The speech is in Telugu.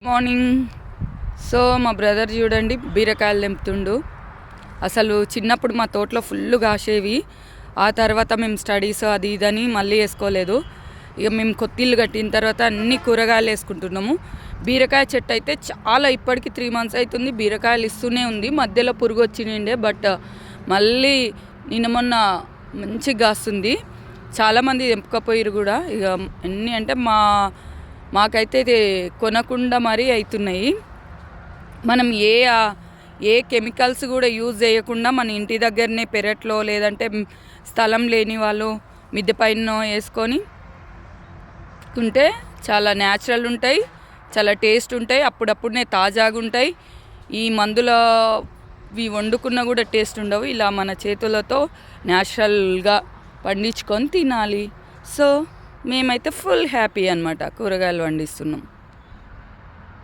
మార్నింగ్. సో మా బ్రదర్ చూడండి బీరకాయలు తెంపుతుండు. అసలు చిన్నప్పుడు మా తోటలో ఫుల్ కాసేవి. ఆ తర్వాత మేము స్టడీస్ అది ఇదని మళ్ళీ వేసుకోలేదు. ఇక మేము కొత్త ఇల్లు కట్టిన తర్వాత అన్ని కూరగాయలు వేసుకుంటున్నాము. బీరకాయ చెట్టు అయితే చాలా ఇప్పటికి 3 months అవుతుంది, బీరకాయలు ఇస్తూనే ఉంది. మధ్యలో పురుగు వచ్చిండే, బట్ మళ్ళీ నిన్న మొన్న మంచిగా కాస్తుంది. చాలామంది తెంపుకపోయారు కూడా. ఇక ఎన్ని అంటే మాకైతే ఇది కొనకుండా మరీ అవుతున్నాయి. మనం ఏ కెమికల్స్ కూడా యూజ్ చేయకుండా మన ఇంటి దగ్గరనే పెరట్లో లేదంటే స్థలం లేని వాళ్ళు మిద్దె పైన వేసుకొని ఉంటే చాలా న్యాచురల్ ఉంటాయి, చాలా టేస్ట్ ఉంటాయి, అప్పుడప్పుడునే తాజాగా ఉంటాయి. ఈ మందులవి వండుకున్నా కూడా టేస్ట్ ఉండవు. ఇలా మన చేతులతో న్యాచురల్గా పండించుకొని తినాలి. సో మేమైతే ఫుల్ హ్యాపీ అన్నమాట, కూరగాయలు పండిస్తున్నాం.